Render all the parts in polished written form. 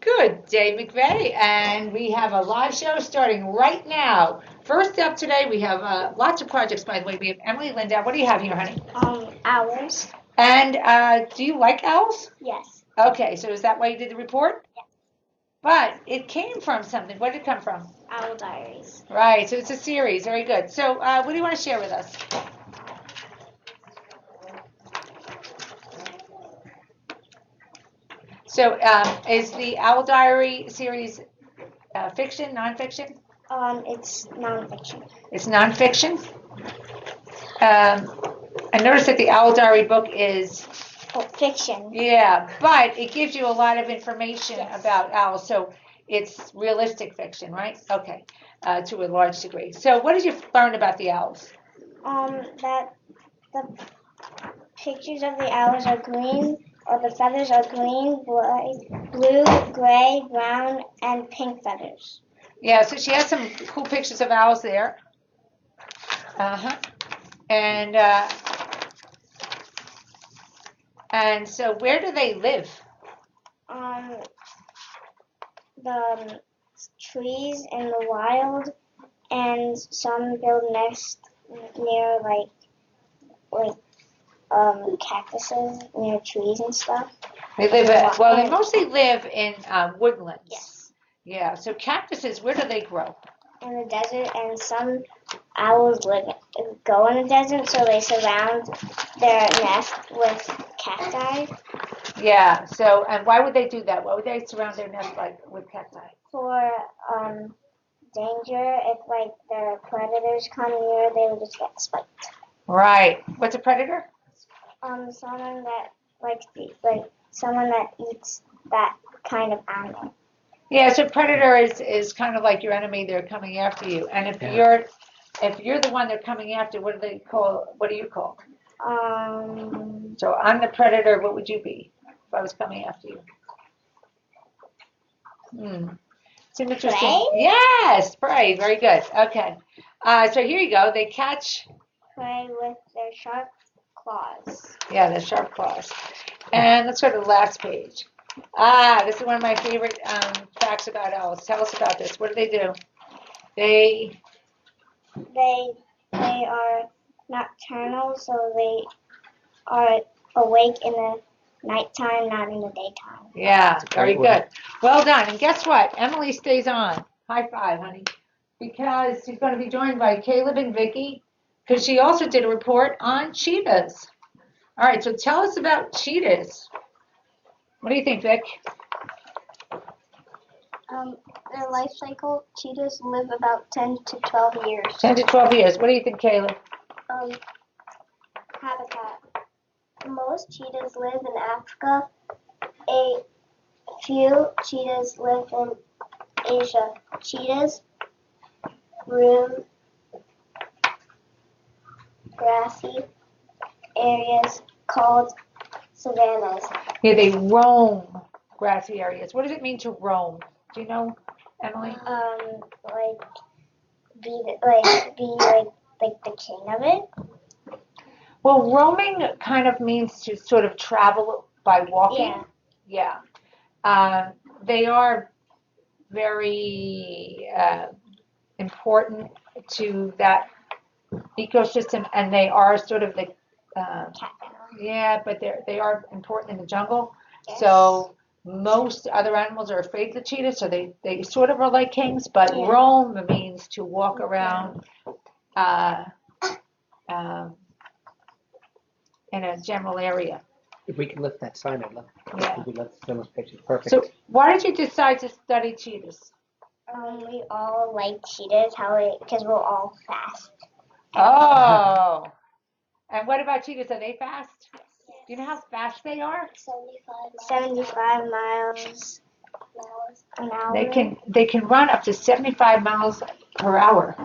Good day, McVeigh, and we have a live show starting right now. First up today, we have lots of projects, by the way. We have Emily Linda. What do you have here, honey? Owls. And do you like owls? Yes. Okay, so is that why you did the report? Yes. But it came from something. Where did it come from? Owl Diaries. Right, so it's a series. Very good. So what do you want to share with us? So is the Owl Diary series fiction, nonfiction? It's nonfiction. It's nonfiction. I noticed that the Owl Diary book is Fiction. yeah, but it gives you a lot of information Yes. about owls, so it's realistic fiction, right? Okay, to a large degree. So what did you learn about the owls? That the pictures of the owls are green, or the feathers are green, blue, gray, brown, and pink feathers. Yeah, so she has some cool pictures of owls there. Uh-huh. And so where do they live? The trees in the wild, and some build nests near cactuses near trees and stuff. They live they mostly live in woodlands. Yes. Yeah, so cactuses, where do they grow? In the desert, and some owls go in the desert, so they surround their nest with cacti. Yeah, so, and why would they do that? Why would they surround their nest with cacti? For danger, if their predators come near, they would just get spiked. Right. What's a predator? Someone that someone that eats that kind of animal. Yeah, so predator is kind of like your enemy. They're coming after you, and if you're the one they're coming after, what do they call? What do you call? So I'm the predator. What would you be if I was coming after you? It's an interesting. Prey? Yes, prey. Very good. Okay. So here you go. They catch. Prey with their sharp claws. Yeah, the sharp claws. And let's go to the last page. This is one of my favorite facts about owls. Tell us about this. What do? They are nocturnal, so they are awake in the nighttime, not in the daytime. Yeah, very good. Well done. And guess what? Emily stays on. High five, honey. Because she's going to be joined by Caleb and Vicky, because she also did a report on cheetahs. All right, so tell us about cheetahs. What do you think, Vic? Their life cycle, cheetahs live about 10 to 12 years. 10 to 12 years. What do you think, Caleb? Habitat. Most cheetahs live in Africa. A few cheetahs live in Asia. Cheetahs roam grassy areas called savannas. Yeah, they roam grassy areas. What does it mean to roam? Do you know, Emily? Be the king of it. Well, roaming kind of means to sort of travel by walking. Yeah. They are very important to that ecosystem, and they are sort of the but they are important in the jungle. Yes. So most other animals are afraid of the cheetah, so they sort of are like kings, but roam means to walk around in a general area. If we can lift that sign, I'd love it. Yeah. If we lift those pictures, perfect. So why did you decide to study cheetahs? We all like cheetahs, because we're all fast. Oh. And what about cheetahs? Are they fast? Do you know how fast they are? 75 miles an hour. They can run up to 75 miles per hour.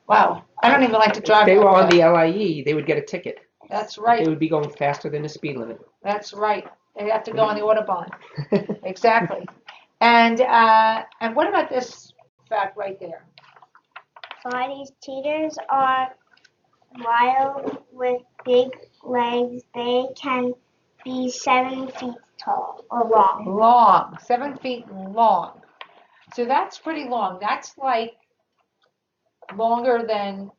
Wow. I don't even like to drive. If they were on the LIE, they would get a ticket. That's right. They would be going faster than the speed limit. That's right. They have to go on the Autobahn. Exactly. And what about this fact right there? These cheetahs are wild with big legs. They can be 7 feet tall or long. Long, 7 feet long. So that's pretty long. That's like longer than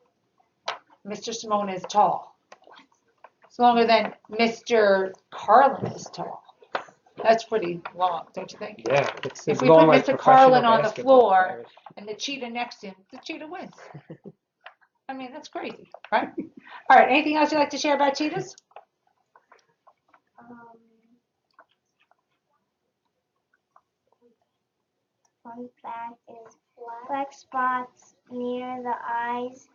Mr. Simone is tall. It's longer than Mr. Carlin is tall. That's pretty long, don't you think? Yeah, it's If we long put like Mr. professional Carlin on the basketball floor players. and the cheetah next to him, the cheetah wins. I mean, that's crazy, right? All right, anything else you'd like to share about cheetahs? Fun fact is black spots near the eyes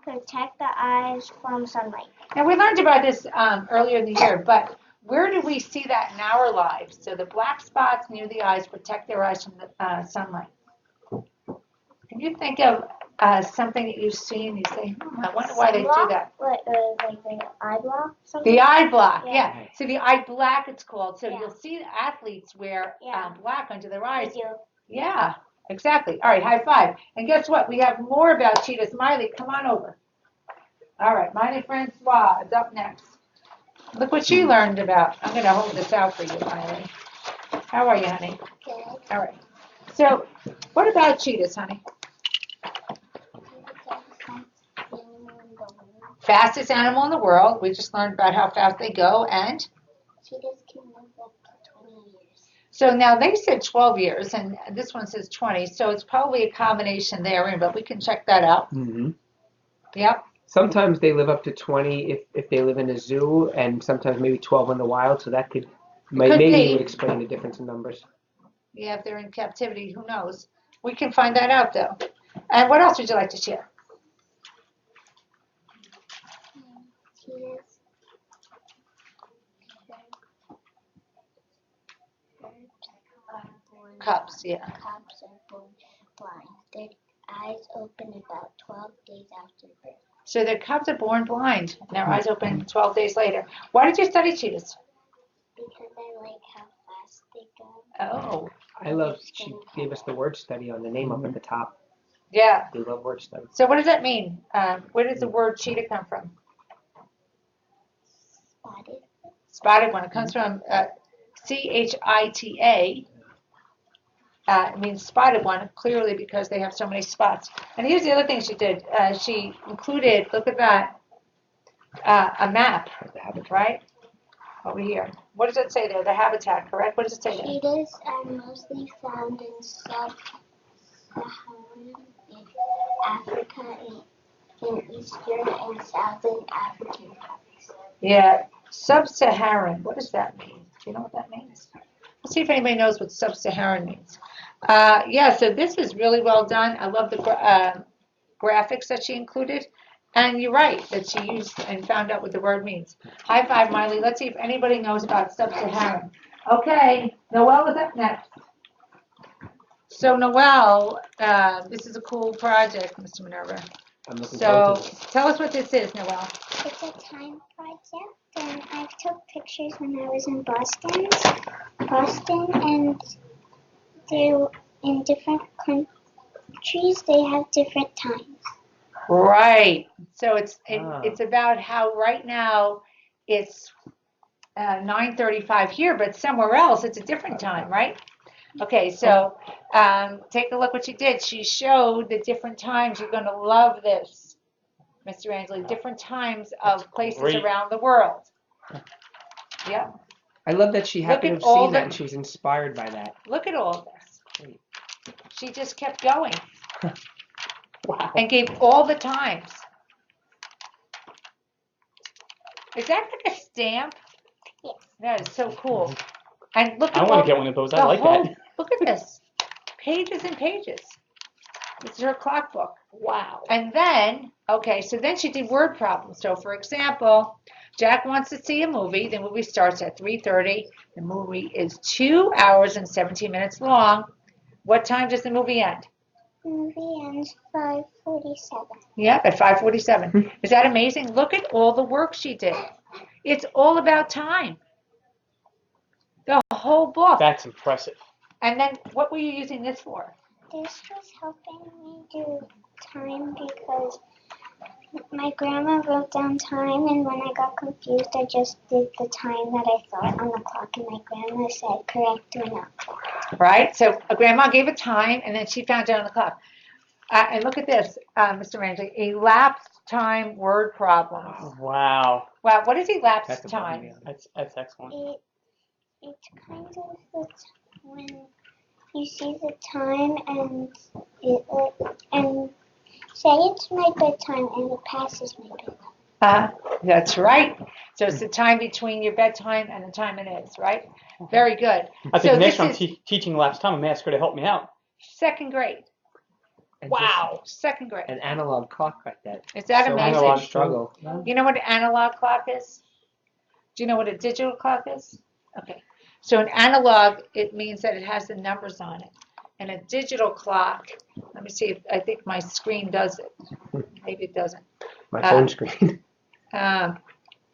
protect the eyes from sunlight. Now, we learned about this earlier in the year, but where do we see that in our lives? So the black spots near the eyes protect their eyes from the sunlight. Can you think of something that you see and you say, I wonder why they do that? Like the eye block? Something? The eye block, Yeah. yeah. So the eye black, it's called. So Yeah. you'll see the athletes wear Yeah. black under their I eyes. do. Yeah, exactly. All right, high five. And guess what? We have more about cheetahs. Miley, come on over. All right, Miley Francois is up next. Look what she learned about. I'm going to hold this out for you, Miley. How are you, honey? Good. All right. So, what about cheetahs, honey? Fastest animal in the world. We just learned about how fast they go, and Cheetahs can live up to 20 years. so now they said 12 years, and this one says 20, so it's probably a combination there, but we can check that out. Mm-hmm. Yep. Sometimes they live up to 20 if they live in a zoo, and sometimes maybe 12 in the wild. So that could maybe be. would explain the difference in numbers. Yeah, if they're in captivity, who knows? We can find that out, though. And what else would you like to share? Cheetahs. Cubs, yeah. Cubs are born blind. Their eyes open about 12 days after birth. So the cubs are born blind, and their eyes open 12 days later. Why did you study cheetahs? Because I like how fast they go. Oh, I love. She gave us the word study on the name up at the top. yeah. They love word study. So what does that mean? Where does the word cheetah come from? Spotted. Spotted one. It comes from Chita. It means spotted one, clearly because they have so many spots. And here's the other thing she did. She included, look at that, a map, right? Over here. What does it say there? The habitat, correct? What does it say there? Cheetahs are mostly found in sub-Saharan Africa in eastern and southern African parts. Yeah, sub-Saharan. What does that mean? Do you know what that means? Let's see if anybody knows what sub-Saharan means. Yeah, so this was really well done. I love the graphics that she included. And you're right, that she used and found out what the word means. High five, Miley. Let's see if anybody knows about sub-Saharan. Okay, Noelle is up next. So Noelle, this is a cool project, Mr. Minerva. I'm looking So forward to this. tell us what this is, Noelle. It's a time project, and I took pictures when I was in Boston, and they're in different countries. They have different times. Right. So it's about how right now it's 9:35 here, but somewhere else it's a different time, right? Okay, so take a look what she did. She showed the different times. You're going to love this, Mr. Anglin. Different times of places great. around the world. Yeah. I love that she happened at to have all seen that the- and she was inspired by that. Look at all of this. Great. She just kept going Wow. and gave all the times. Is that like a stamp? Yes. That is so cool. And look at I all want to get one of those. I the like whole, that. Look at this. Pages and pages. This is her clock book. Wow. And then, okay, so then she did word problems. So for example, Jack wants to see a movie. The movie starts at 3:30. The movie is 2 hours and 17 minutes long. What time does the movie end? The movie ends 5:47. Yep, at 5:47. Is that amazing? Look at all the work she did. It's all about time. The whole book. That's impressive. And then what were you using this for? This was helping me do time because My grandma wrote down time, and when I got confused, I just did the time that I thought on the clock, and my grandma said correct or not. Right? So a grandma gave a time, and then she found it on the clock. And look at this, Mr. Rangley, elapsed time word problems. Oh, wow. Wow, what is elapsed That's above and time? beyond. That's excellent. It's kind of when you see the time and say it's my bedtime and it passes my bedtime. That's right. So it's the time between your bedtime and the time it is, right? Very good. I think So next this time I'm teaching last time, I may ask her to help me out. second grade. And Wow, second grade. just an analog clock like that. Is that So amazing? analog. struggle. You know what an analog clock is? Do you know what a digital clock is? Okay. So an analog, it means that it has the numbers on it. And a digital clock, let me see if I think my screen does it. Maybe it doesn't. My phone screen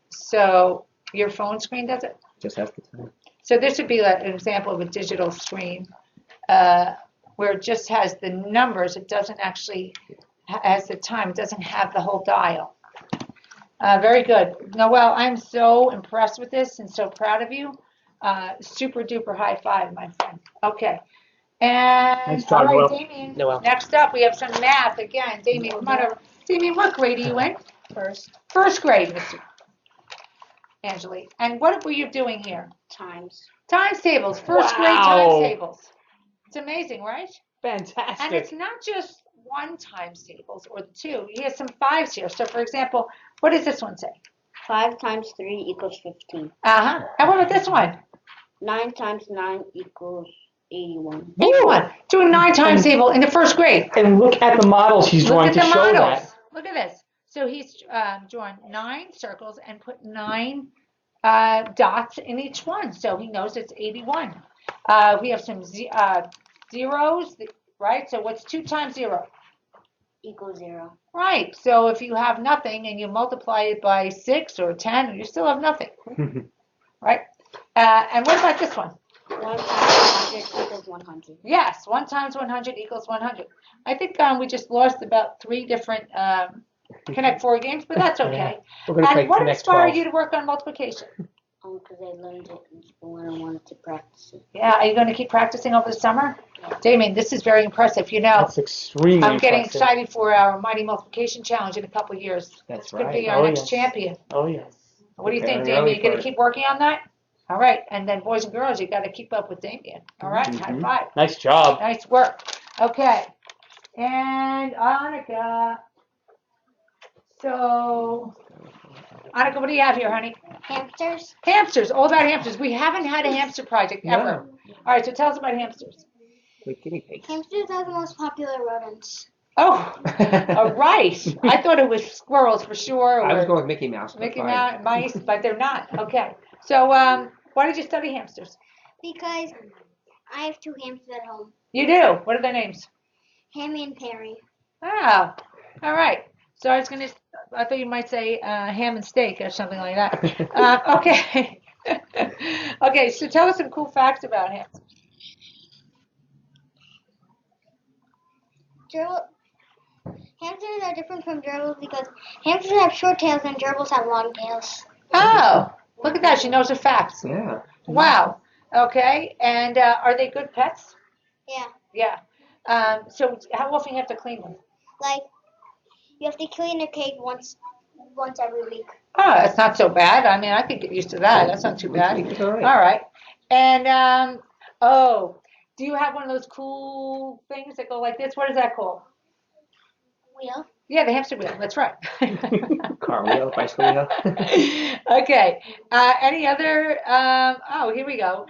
So your phone screen does it? just has the time. So this would be an example of a digital screen where it just has the numbers. It doesn't actually has the time. It doesn't have the whole dial. Very good. Noelle, I'm so impressed with this and so proud of you. Super duper high five, my friend. Okay. And Nice all job, right, Noelle. Damien. Noelle. Next up, we have some math again. Damien, come on over. Damien, what grade are you in? First, First grade, Mr. Angelique. And what were you doing here? times. Times tables. First grade Wow. times tables. It's amazing, right? And it's Fantastic. not just one times tables or the two. He has some fives here. So, for example, what does this one say? 5 times 3 equals 15. Uh-huh. And what about this one? 9 times 9 equals 81. 81. Doing 9 times table in the first grade. And look at the models he's Look drawing at to the show models. that. Look at this. So he's drawn 9 circles and put 9 dots in each one. So he knows it's 81. We have some zeros, right? So what's 2 times 0? Equals 0. Right. So if you have nothing and you multiply it by 6 or 10, you still have nothing. Right? And what about this one? 1 times 100 equals 100. Yes, 1 times 100 equals 100. I think we just lost about 3 different Connect 4 games, but that's okay. We're going to play And what Connect inspired 12. you to work on multiplication? Because I learned it in school and I wanted to practice it. Yeah, are you going to keep practicing over the summer? Damien, this is very impressive. You know, That's extremely I'm getting impressive. excited for our Mighty Multiplication Challenge in a couple of years. That's This could right. be our Oh, next yes. champion. Oh, yes. What do you think, Preparing early Damien? You going for to it. keep working on that? All right. And then boys and girls, you got to keep up with Damien. All right. High Mhm. five. Nice job. Nice work. Okay. And Annika. So, Annika, what do you have here, honey? Hamsters. Hamsters. All about hamsters. We haven't had a hamster project ever. All right. So tell us about hamsters. With guinea pigs. Hamsters are the most popular rodents. Oh, all right. I thought it was squirrels for sure. I was Or going with Mickey Mouse. but Mickey fine. Mouse, mice, but they're not. Okay. So, why did you study hamsters? Because I have 2 hamsters at home. You do. What are their names? Hammy and Perry. Ah, all right. So I thought you might say ham and steak or something like that. Okay. Okay, so tell us some cool facts about hamsters. Hamsters are different from gerbils because hamsters have short tails and gerbils have long tails. Oh, look at that. She knows her facts. Yeah. Wow. Okay. And are they good pets? Yeah. Yeah. So how often you have to clean them? Like, you have to clean a cage once every week. Oh, that's not so bad. I mean, I could get used to that. That's not too bad. It's all right. All right. And, do you have one of those cool things that go like this? What is that called? Wheel. Yeah, the hamster wheel. That's right. Car wheel, bicycle wheel. Okay. Any other? Here we go.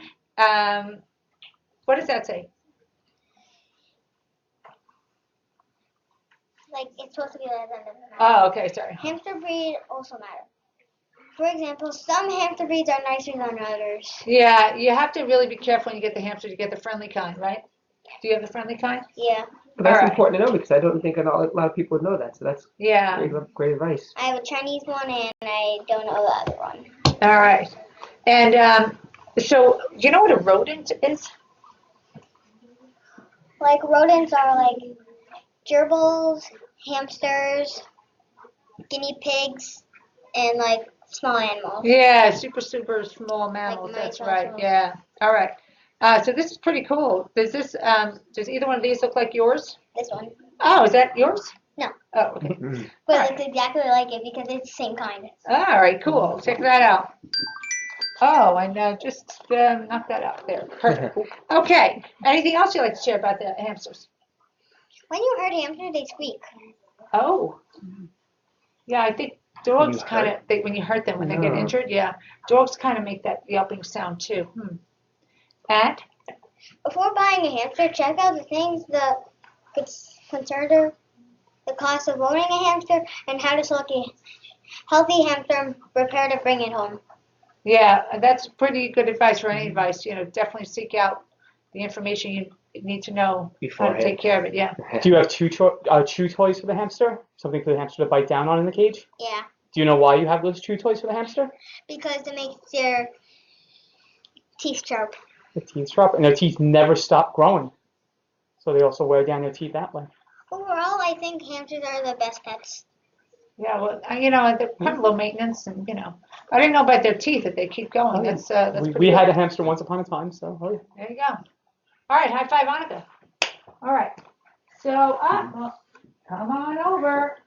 What does that say? Like, it's supposed to be like that. Oh, okay. Sorry. Hamster breed also matter. For example, some hamster breeds are nicer than others. Yeah, you have to really be careful when you get the hamsters. You get the friendly kind, right? Do you have the friendly kind? Yeah. But that's All right. important to know because I don't think a lot of people would know that. So that's Yeah. great advice. I have a Chinese one and I don't know the other one. All right. And so, you know what a rodent is? Like, rodents are like gerbils, hamsters, guinea pigs and like small animals. Yeah, super small mammals. mice That's right. also. Yeah. All right. So this is pretty cool. Does either one of these look like yours? This one. Oh, is that yours? No. Oh, okay. But Alright. it's exactly like it because it's the same kind. All right, cool. Check that out. Oh, and just knock that out there. Perfect. Okay. Anything else you'd like to share about the hamsters? When you hurt hamster, they squeak. Oh. Yeah, I think dogs kind of, when you hurt them, when they get injured, yeah. Dogs kind of make that yelping sound too. And? Before buying a hamster, check out the things that could consider the cost of owning a hamster and how to select a healthy hamster and prepare to bring it home. Yeah, that's pretty good advice for any advice. You know, definitely seek out the information you need to know how to take care of it. Yeah. Do you have chew toys for the hamster? Something for the hamster to bite down on in the cage? Yeah, Do you know why you have those chew toys for the hamster? because it makes their teeth sharp. The teeth sharp, and their teeth never stop growing. So they also wear down their teeth that way. Overall, I think hamsters are the best pets. Yeah, well, you know, they're kind of low maintenance, and you know, I didn't know about their teeth that they keep going. That's We pretty had good. a hamster once upon a time, so There you go. All right, high five, Annika. All right. So, well, come on over.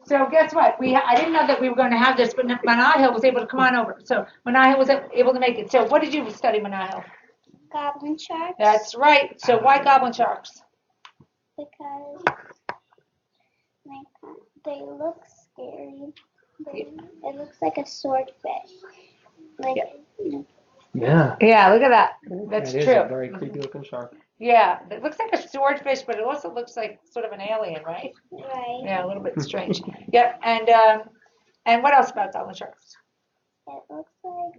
So guess what? I didn't know that we were going to have this, but Manahil was able to come on over. So Manahil was able to make it. So what did you study, Manahil? Goblin sharks. That's right. So why goblin sharks? Because they look scary. It looks like a swordfish. Yeah. Yeah, look at that. That's That is true. a very creepy looking shark. Yeah, it looks like a swordfish, but it also looks like sort of an alien, right? Right. Yeah, a little bit strange. Yep. And what else about goblin sharks? It looks like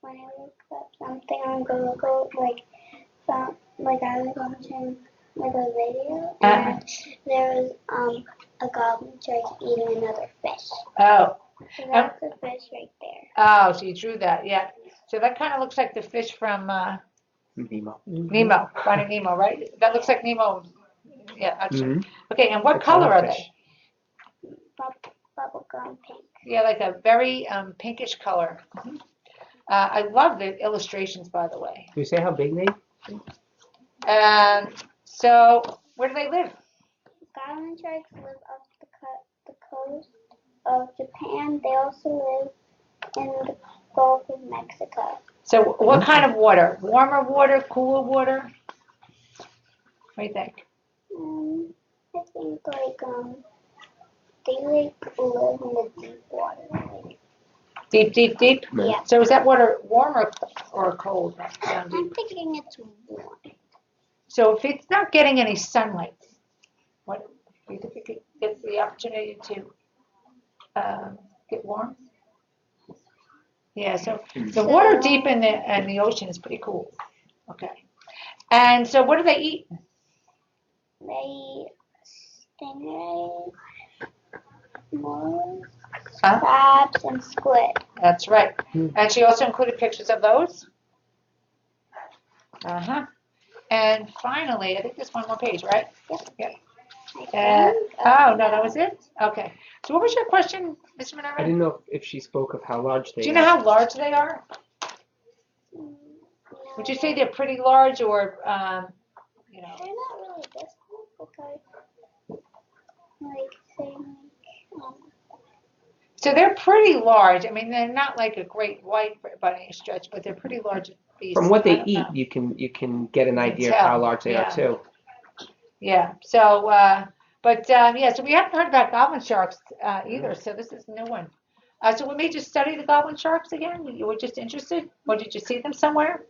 when I look up something on Google, I was watching a video and there was a goblin shark eating another fish. Oh. So that's a fish right there. Oh, so you drew that, yeah. So that kind of looks like the fish from Nemo, Finding Nemo, right? That looks like Nemo. Yeah, actually. Okay, and what color are they? Bubblegum pink. Yeah, like a very pinkish color. I love the illustrations, by the way. Can you say how big they? So where do they live? Goblin sharks live off the coast of Japan. They also live in the Gulf of Mexico. So what kind of water? Warmer water, cooler water? What do you think? I think they live in the deep water. Deep? Yeah. So is that water warm or cold? Down I'm deep? thinking it's warm. So if it's not getting any sunlight, what do you think it gets the opportunity to get warm? Yeah, so the water deep in the ocean is pretty cool. Okay. And so what do they eat? They eat stingrays, mollusks, crabs, and squid. That's right. And she also included pictures of those. Uh-huh. And finally, I think there's one more page, right? Yep. Oh, no, that was it? Okay. So what was your question, Mr. I Minerva? didn't know if she spoke of how large they are. Do you know how large they are? Would you say they're pretty large or, you know? They're not really this big because, So they're pretty large. I mean, they're not like a great white by any stretch, but they're pretty large beasts. From what I they don't eat, know. you can get an idea of tell, how large they yeah. are too. Yeah. So, yeah. So we haven't heard about goblin sharks either. So this is a new one. So what made you study the goblin sharks again? You were just interested, or did you see them somewhere?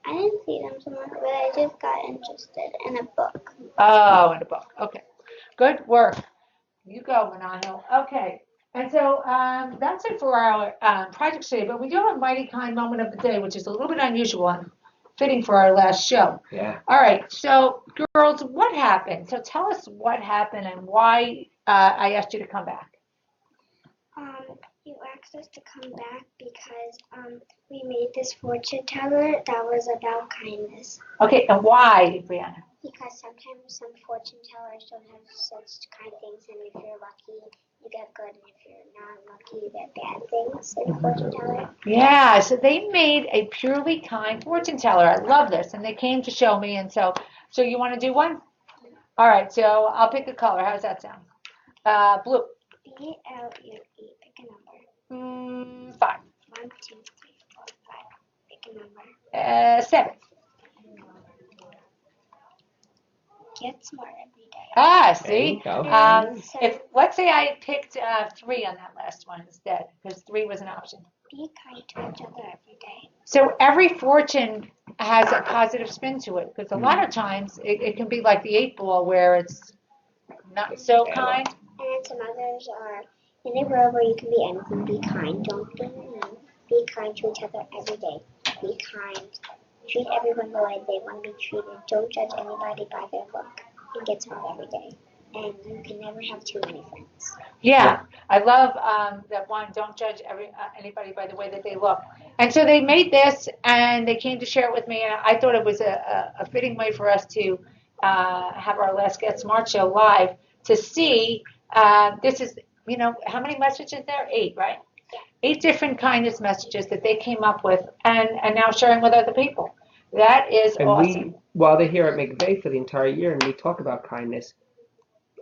I didn't see them somewhere, but I just got interested in a book. Oh, in a book. Okay. Good work. You go, Manahil. Okay. And so that's it for our project today. But we do have a mighty kind moment of the day, which is a little bit unusual and fitting for our last show. Yeah. All right. So, girls, what happened? So tell us what happened and why I asked you to come back. You asked us to come back because we made this fortune teller that was about kindness. Okay. And why, Brianna? Because sometimes some fortune tellers don't have such kind things, and if you're lucky, you get good, and if you're not lucky, you get bad things in a fortune teller. Yeah, so they made a purely kind fortune teller. I love this, and they came to show me, and so you want to do one? All right, so I'll pick a color. How does that sound? Blue. B-L-U-E. Pick a number. 5. 1, 2, 3, 4, 5. Pick a number. 7. Get smart every day. Ah, There you see? go. If let's say I picked 3 on that last one instead, because 3 was an option. Be kind to each other every day. So every fortune has a positive spin to it, because a lot of times it can be like the 8 ball where it's not so kind. And some others are in a world where you can be anything. Be kind. Don't be mean. Be kind to each other every day. Be kind. Treat everyone the way they want to be treated. Don't judge anybody by their look. And get smart every day. And you can never have too many friends. Yeah, I love that one. Don't judge anybody by the way that they look. And so they made this, and they came to share it with me, and I thought it was a fitting way for us to have our last Get Smart show live to see. This is, how many messages there? 8, right? 8 different kindness messages that they came up with, and now sharing with other people. That is And awesome. while they're here at McVeigh for the entire year, and we talk about kindness,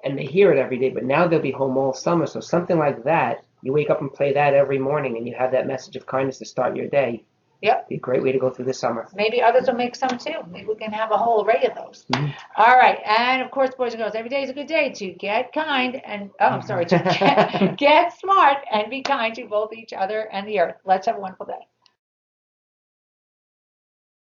and they hear it every day, but now they'll be home all summer. So something like that, you wake up and play that every morning, and you have that message of kindness to start your day. Yep. Be a great way to go through the summer. Maybe others will make some too. Maybe we can have a whole array of those. Mhm. All right, and of course, boys and girls, every day is a good day to get kind and to get smart and be kind to both each other and the earth. Let's have a wonderful day.